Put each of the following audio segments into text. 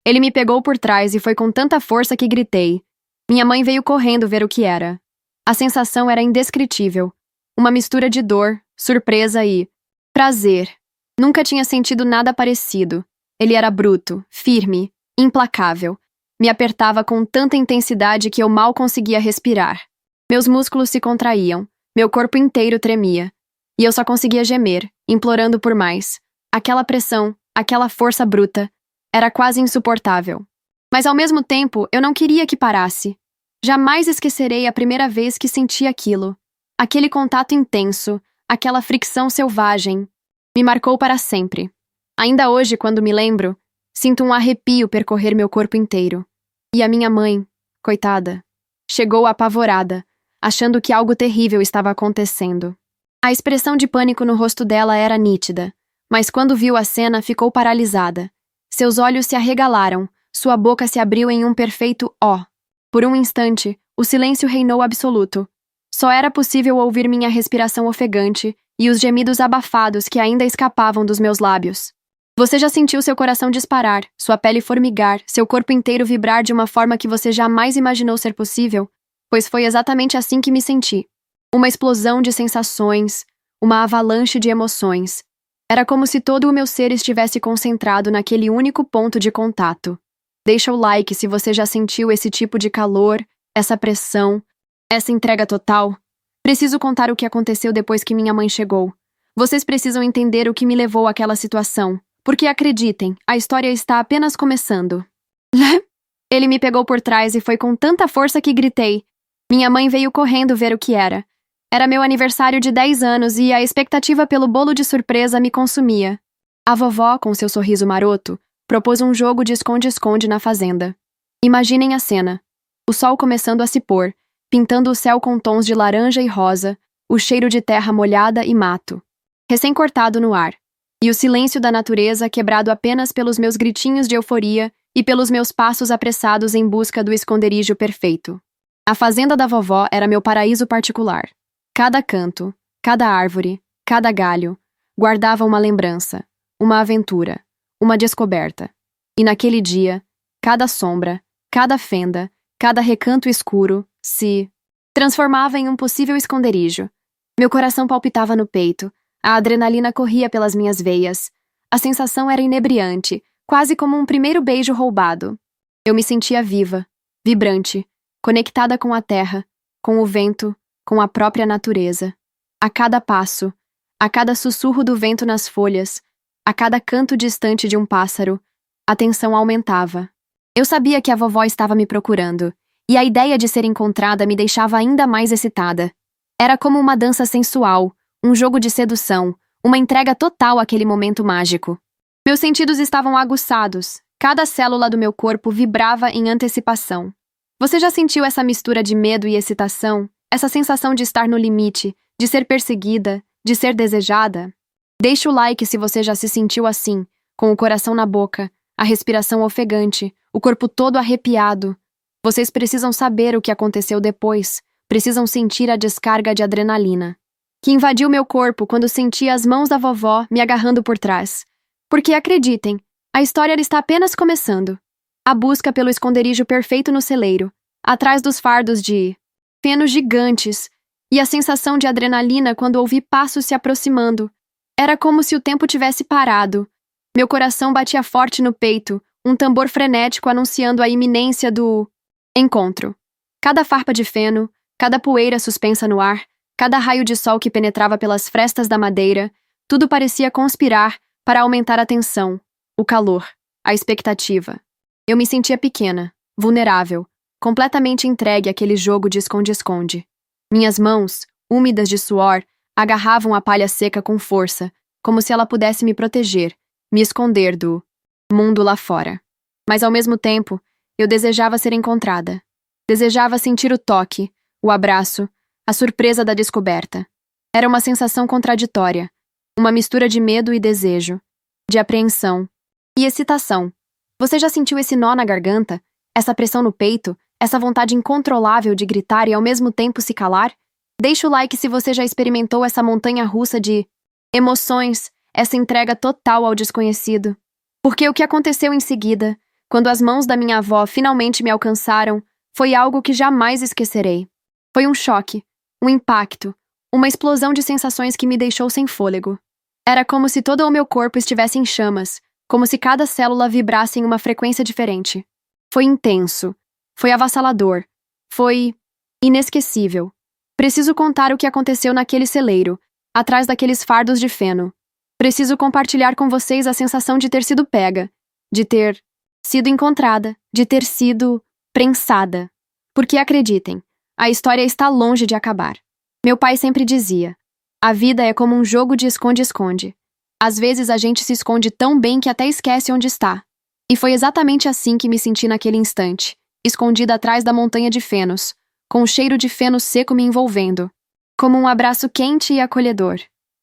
Ele me pegou por trás e foi com tanta força que gritei. Minha mãe veio correndo ver o que era. A sensação era indescritível. Uma mistura de dor, surpresa e prazer. Nunca tinha sentido nada parecido. Ele era bruto, firme, implacável. Me apertava com tanta intensidade que eu mal conseguia respirar. Meus músculos se contraíam, meu corpo inteiro tremia. E eu só conseguia gemer, implorando por mais. Aquela pressão, aquela força bruta, era quase insuportável. Mas ao mesmo tempo, eu não queria que parasse. Jamais esquecerei a primeira vez que senti aquilo. Aquele contato intenso, aquela fricção selvagem, me marcou para sempre. Ainda hoje, quando me lembro, sinto um arrepio percorrer meu corpo inteiro. E a minha mãe, coitada, chegou apavorada, achando que algo terrível estava acontecendo. A expressão de pânico no rosto dela era nítida, mas quando viu a cena, ficou paralisada. Seus olhos se arregalaram, sua boca se abriu em um perfeito ó. Por um instante, o silêncio reinou absoluto. Só era possível ouvir minha respiração ofegante e os gemidos abafados que ainda escapavam dos meus lábios. Você já sentiu seu coração disparar, sua pele formigar, seu corpo inteiro vibrar de uma forma que você jamais imaginou ser possível? Pois foi exatamente assim que me senti. Uma explosão de sensações, uma avalanche de emoções. Era como se todo o meu ser estivesse concentrado naquele único ponto de contato. Deixa o like se você já sentiu esse tipo de calor, essa pressão, essa entrega total. Preciso contar o que aconteceu depois que minha mãe chegou. Vocês precisam entender o que me levou àquela situação. Porque acreditem, a história está apenas começando. Ele me pegou por trás e foi com tanta força que gritei. Minha mãe veio correndo ver o que era. Era meu aniversário de 10 anos e a expectativa pelo bolo de surpresa me consumia. A vovó, com seu sorriso maroto, propôs um jogo de esconde-esconde na fazenda. Imaginem a cena. O sol começando a se pôr, pintando o céu com tons de laranja e rosa, o cheiro de terra molhada e mato, recém-cortado no ar, e o silêncio da natureza quebrado apenas pelos meus gritinhos de euforia e pelos meus passos apressados em busca do esconderijo perfeito. A fazenda da vovó era meu paraíso particular. Cada canto, cada árvore, cada galho, guardava uma lembrança, uma aventura, uma descoberta. E naquele dia, cada sombra, cada fenda, cada recanto escuro se transformava em um possível esconderijo. Meu coração palpitava no peito, a adrenalina corria pelas minhas veias. A sensação era inebriante, quase como um primeiro beijo roubado. Eu me sentia viva, vibrante, conectada com a terra, com o vento, com a própria natureza. A cada passo, a cada sussurro do vento nas folhas, a cada canto distante de um pássaro, a tensão aumentava. Eu sabia que a vovó estava me procurando, e a ideia de ser encontrada me deixava ainda mais excitada. Era como uma dança sensual, um jogo de sedução, uma entrega total àquele momento mágico. Meus sentidos estavam aguçados, cada célula do meu corpo vibrava em antecipação. Você já sentiu essa mistura de medo e excitação? Essa sensação de estar no limite, de ser perseguida, de ser desejada? Deixe o like se você já se sentiu assim, com o coração na boca, a respiração ofegante, o corpo todo arrepiado. Vocês precisam saber o que aconteceu depois, precisam sentir a descarga de adrenalina, que invadiu meu corpo quando senti as mãos da vovó me agarrando por trás. Porque acreditem, a história está apenas começando. A busca pelo esconderijo perfeito no celeiro, atrás dos fardos de fenos gigantes, e a sensação de adrenalina quando ouvi passos se aproximando. Era como se o tempo tivesse parado. Meu coração batia forte no peito, um tambor frenético anunciando a iminência do encontro. Cada farpa de feno, cada poeira suspensa no ar, cada raio de sol que penetrava pelas frestas da madeira, tudo parecia conspirar para aumentar a tensão, o calor, a expectativa. Eu me sentia pequena, vulnerável, completamente entregue àquele jogo de esconde-esconde. Minhas mãos, úmidas de suor, agarravam a palha seca com força, como se ela pudesse me proteger, me esconder do mundo lá fora. Mas ao mesmo tempo, eu desejava ser encontrada. Desejava sentir o toque, o abraço, a surpresa da descoberta. Era uma sensação contraditória, uma mistura de medo e desejo, de apreensão e excitação. Você já sentiu esse nó na garganta? Essa pressão no peito? Essa vontade incontrolável de gritar e ao mesmo tempo se calar? Deixe o like se você já experimentou essa montanha-russa de emoções, essa entrega total ao desconhecido. Porque o que aconteceu em seguida quando as mãos da minha avó finalmente me alcançaram, foi algo que jamais esquecerei. Foi um choque, um impacto, uma explosão de sensações que me deixou sem fôlego. Era como se todo o meu corpo estivesse em chamas, como se cada célula vibrasse em uma frequência diferente. Foi intenso. Foi avassalador. Foi inesquecível. Preciso contar o que aconteceu naquele celeiro, atrás daqueles fardos de feno. Preciso compartilhar com vocês a sensação de ter sido pega, de ter sido encontrada, de ter sido prensada. Porque acreditem, a história está longe de acabar. Meu pai sempre dizia: a vida é como um jogo de esconde-esconde. Às vezes a gente se esconde tão bem que até esquece onde está. E foi exatamente assim que me senti naquele instante, escondida atrás da montanha de fenos, com o cheiro de feno seco me envolvendo, como um abraço quente e acolhedor.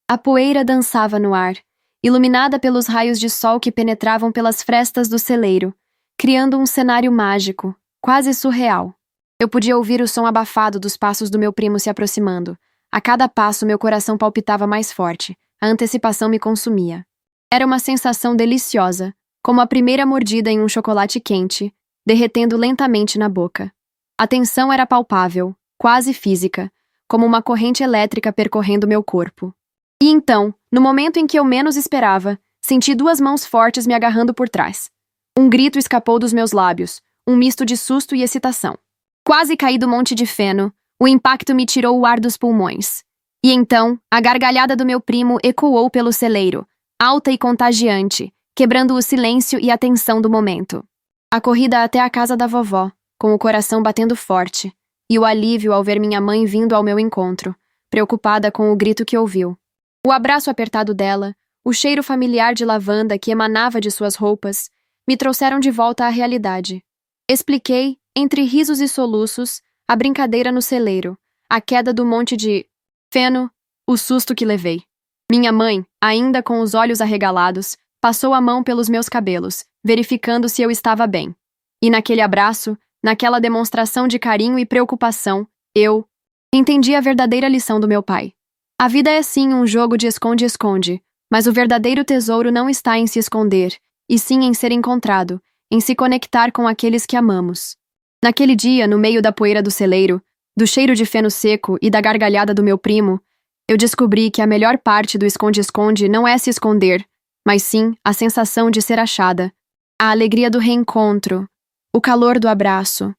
A poeira dançava no ar, iluminada pelos raios de sol que penetravam pelas frestas do celeiro, criando um cenário mágico, quase surreal. Eu podia ouvir o som abafado dos passos do meu primo se aproximando. A cada passo meu coração palpitava mais forte, a antecipação me consumia. Era uma sensação deliciosa, como a primeira mordida em um chocolate quente, derretendo lentamente na boca. A tensão era palpável, quase física, como uma corrente elétrica percorrendo meu corpo. E então, no momento em que eu menos esperava, senti duas mãos fortes me agarrando por trás. Um grito escapou dos meus lábios, um misto de susto e excitação. Quase caí do monte de feno, o impacto me tirou o ar dos pulmões. E então, a gargalhada do meu primo ecoou pelo celeiro, alta e contagiante, quebrando o silêncio e a tensão do momento. A corrida até a casa da vovó, com o coração batendo forte, e o alívio ao ver minha mãe vindo ao meu encontro, preocupada com o grito que ouviu. O abraço apertado dela, o cheiro familiar de lavanda que emanava de suas roupas, me trouxeram de volta à realidade. Expliquei, entre risos e soluços, a brincadeira no celeiro, a queda do monte de feno, o susto que levei. Minha mãe, ainda com os olhos arregalados, passou a mão pelos meus cabelos, verificando se eu estava bem. E naquele abraço, naquela demonstração de carinho e preocupação, eu entendi a verdadeira lição do meu pai. A vida é sim um jogo de esconde-esconde, mas o verdadeiro tesouro não está em se esconder, e sim em ser encontrado, em se conectar com aqueles que amamos. Naquele dia, no meio da poeira do celeiro, do cheiro de feno seco e da gargalhada do meu primo, eu descobri que a melhor parte do esconde-esconde não é se esconder, mas sim a sensação de ser achada, a alegria do reencontro, o calor do abraço.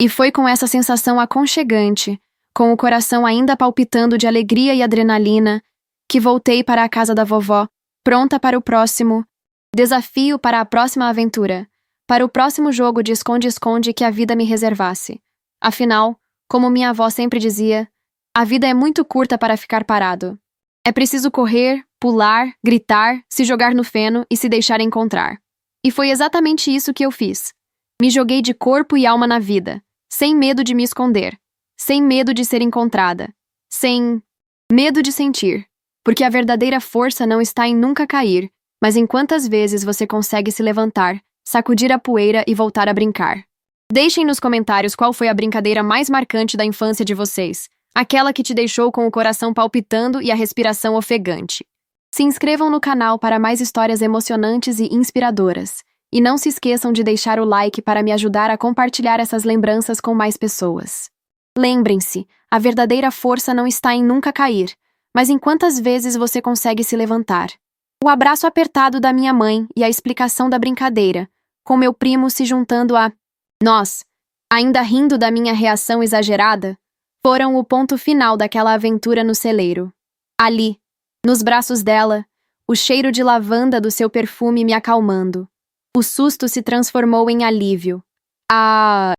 E foi com essa sensação aconchegante, com o coração ainda palpitando de alegria e adrenalina, que voltei para a casa da vovó, pronta para o próximo desafio, para a próxima aventura, para o próximo jogo de esconde-esconde que a vida me reservasse. Afinal, como minha avó sempre dizia, a vida é muito curta para ficar parado. É preciso correr, pular, gritar, se jogar no feno e se deixar encontrar. E foi exatamente isso que eu fiz. Me joguei de corpo e alma na vida, sem medo de me esconder, sem medo de ser encontrada, sem medo de sentir, porque a verdadeira força não está em nunca cair, mas em quantas vezes você consegue se levantar, sacudir a poeira e voltar a brincar. Deixem nos comentários qual foi a brincadeira mais marcante da infância de vocês, aquela que te deixou com o coração palpitando e a respiração ofegante. Se inscrevam no canal para mais histórias emocionantes e inspiradoras, e não se esqueçam de deixar o like para me ajudar a compartilhar essas lembranças com mais pessoas. Lembrem-se, a verdadeira força não está em nunca cair, mas em quantas vezes você consegue se levantar. O abraço apertado da minha mãe e a explicação da brincadeira, com meu primo se juntando a nós, ainda rindo da minha reação exagerada, foram o ponto final daquela aventura no celeiro. Ali, nos braços dela, o cheiro de lavanda do seu perfume me acalmando. O susto se transformou em alívio. A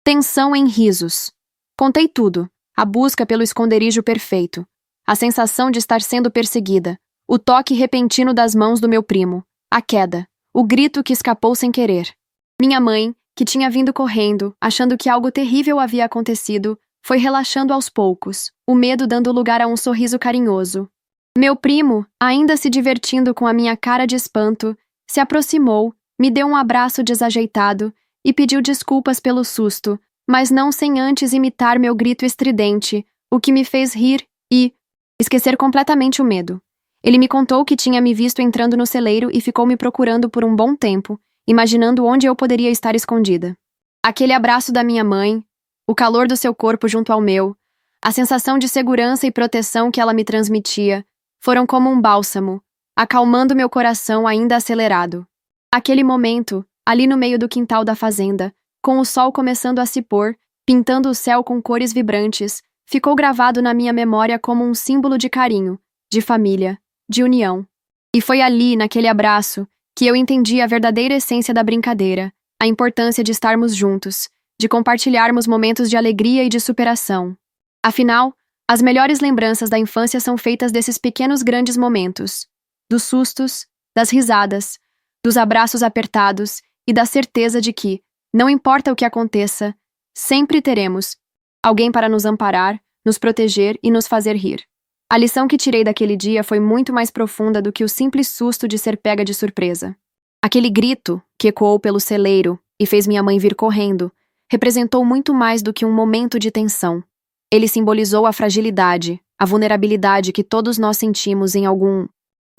tensão em risos. Contei tudo. A busca pelo esconderijo perfeito. A sensação de estar sendo perseguida. O toque repentino das mãos do meu primo. A queda. O grito que escapou sem querer. Minha mãe, que tinha vindo correndo, achando que algo terrível havia acontecido, foi relaxando aos poucos, o medo dando lugar a um sorriso carinhoso. Meu primo, ainda se divertindo com a minha cara de espanto, se aproximou, me deu um abraço desajeitado e pediu desculpas pelo susto, mas não sem antes imitar meu grito estridente, o que me fez rir e esquecer completamente o medo. Ele me contou que tinha me visto entrando no celeiro e ficou me procurando por um bom tempo, imaginando onde eu poderia estar escondida. Aquele abraço da minha mãe, o calor do seu corpo junto ao meu, a sensação de segurança e proteção que ela me transmitia, foram como um bálsamo, acalmando meu coração ainda acelerado. Aquele momento, ali no meio do quintal da fazenda, com o sol começando a se pôr, pintando o céu com cores vibrantes, ficou gravado na minha memória como um símbolo de carinho, de família, de união. E foi ali, naquele abraço, que eu entendi a verdadeira essência da brincadeira, a importância de estarmos juntos, de compartilharmos momentos de alegria e de superação. Afinal, as melhores lembranças da infância são feitas desses pequenos grandes momentos, dos sustos, das risadas, dos abraços apertados e da certeza de que, não importa o que aconteça, sempre teremos alguém para nos amparar, nos proteger e nos fazer rir. A lição que tirei daquele dia foi muito mais profunda do que o simples susto de ser pega de surpresa. Aquele grito, que ecoou pelo celeiro e fez minha mãe vir correndo, representou muito mais do que um momento de tensão. Ele simbolizou a fragilidade, a vulnerabilidade que todos nós sentimos em algum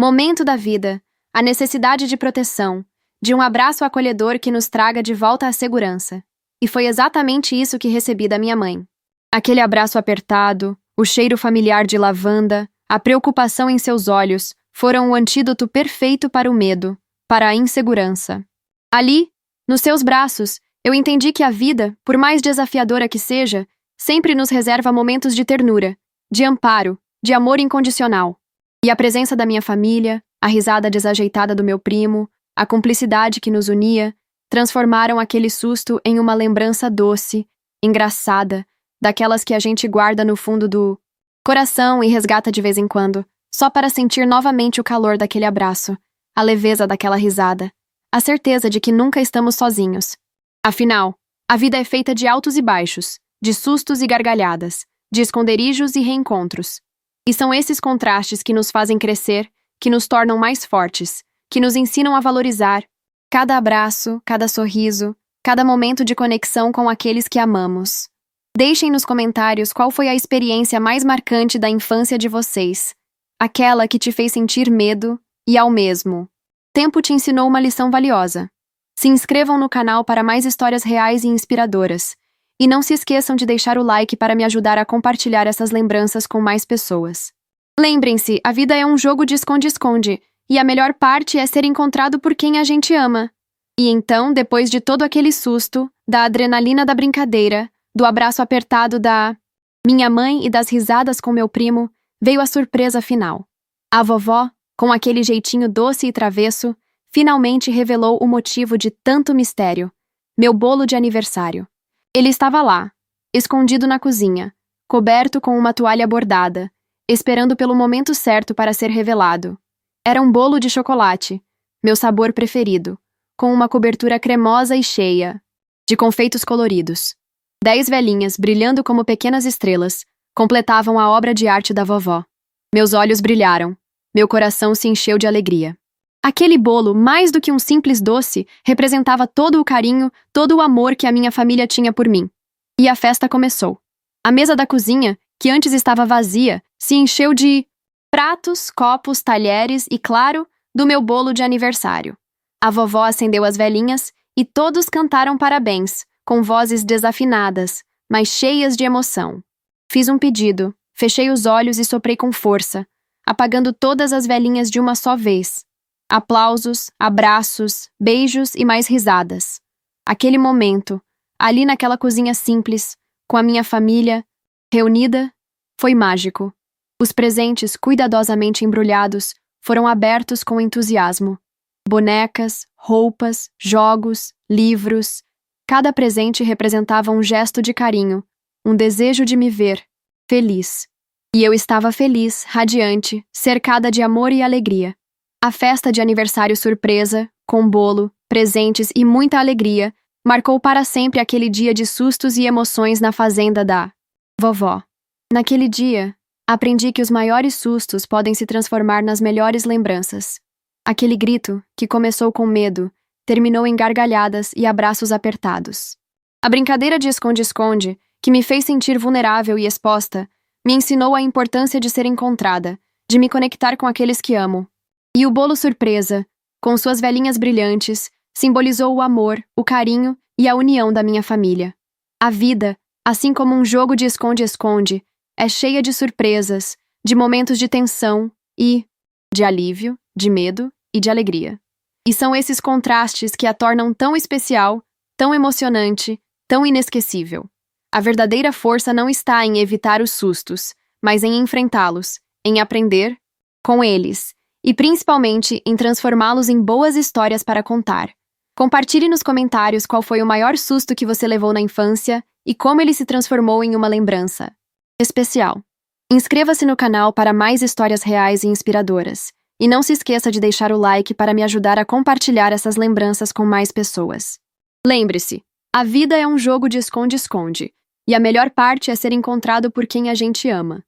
momento da vida, a necessidade de proteção, de um abraço acolhedor que nos traga de volta à segurança. E foi exatamente isso que recebi da minha mãe. Aquele abraço apertado, o cheiro familiar de lavanda, a preocupação em seus olhos, foram o antídoto perfeito para o medo, para a insegurança. Ali, nos seus braços, eu entendi que a vida, por mais desafiadora que seja, sempre nos reserva momentos de ternura, de amparo, de amor incondicional. E a presença da minha família, a risada desajeitada do meu primo, a cumplicidade que nos unia, transformaram aquele susto em uma lembrança doce, engraçada, daquelas que a gente guarda no fundo do coração e resgata de vez em quando, só para sentir novamente o calor daquele abraço, a leveza daquela risada, a certeza de que nunca estamos sozinhos. Afinal, a vida é feita de altos e baixos, de sustos e gargalhadas, de esconderijos e reencontros. E são esses contrastes que nos fazem crescer, que nos tornam mais fortes, que nos ensinam a valorizar cada abraço, cada sorriso, cada momento de conexão com aqueles que amamos. Deixem nos comentários qual foi a experiência mais marcante da infância de vocês, aquela que te fez sentir medo e, ao mesmo tempo, te ensinou uma lição valiosa. Se inscrevam no canal para mais histórias reais e inspiradoras. E não se esqueçam de deixar o like para me ajudar a compartilhar essas lembranças com mais pessoas. Lembrem-se, a vida é um jogo de esconde-esconde, e a melhor parte é ser encontrado por quem a gente ama. E então, depois de todo aquele susto, da adrenalina da brincadeira, do abraço apertado da minha mãe e das risadas com meu primo, veio a surpresa final. A vovó, com aquele jeitinho doce e travesso, finalmente revelou o motivo de tanto mistério: meu bolo de aniversário. Ele estava lá, escondido na cozinha, coberto com uma toalha bordada, esperando pelo momento certo para ser revelado. Era um bolo de chocolate, meu sabor preferido, com uma cobertura cremosa e cheia de confeitos coloridos. 10 velhinhas, brilhando como pequenas estrelas, completavam a obra de arte da vovó. Meus olhos brilharam, meu coração se encheu de alegria. Aquele bolo, mais do que um simples doce, representava todo o carinho, todo o amor que a minha família tinha por mim. E a festa começou. A mesa da cozinha, que antes estava vazia, se encheu de pratos, copos, talheres e, claro, do meu bolo de aniversário. A vovó acendeu as velinhas e todos cantaram parabéns, com vozes desafinadas, mas cheias de emoção. Fiz um pedido, fechei os olhos e soprei com força, apagando todas as velinhas de uma só vez. Aplausos, abraços, beijos e mais risadas. Aquele momento, ali naquela cozinha simples, com a minha família reunida, foi mágico. Os presentes, cuidadosamente embrulhados, foram abertos com entusiasmo. Bonecas, roupas, jogos, livros. Cada presente representava um gesto de carinho, um desejo de me ver feliz. E eu estava feliz, radiante, cercada de amor e alegria. A festa de aniversário surpresa, com bolo, presentes e muita alegria, marcou para sempre aquele dia de sustos e emoções na fazenda da vovó. Naquele dia, aprendi que os maiores sustos podem se transformar nas melhores lembranças. Aquele grito, que começou com medo, terminou em gargalhadas e abraços apertados. A brincadeira de esconde-esconde, que me fez sentir vulnerável e exposta, me ensinou a importância de ser encontrada, de me conectar com aqueles que amo. E o bolo surpresa, com suas velinhas brilhantes, simbolizou o amor, o carinho e a união da minha família. A vida, assim como um jogo de esconde-esconde, é cheia de surpresas, de momentos de tensão e de alívio, de medo e de alegria. E são esses contrastes que a tornam tão especial, tão emocionante, tão inesquecível. A verdadeira força não está em evitar os sustos, mas em enfrentá-los, em aprender com eles e principalmente em transformá-los em boas histórias para contar. Compartilhe nos comentários qual foi o maior susto que você levou na infância e como ele se transformou em uma lembrança especial. Inscreva-se no canal para mais histórias reais e inspiradoras. E não se esqueça de deixar o like para me ajudar a compartilhar essas lembranças com mais pessoas. Lembre-se, a vida é um jogo de esconde-esconde, e a melhor parte é ser encontrado por quem a gente ama.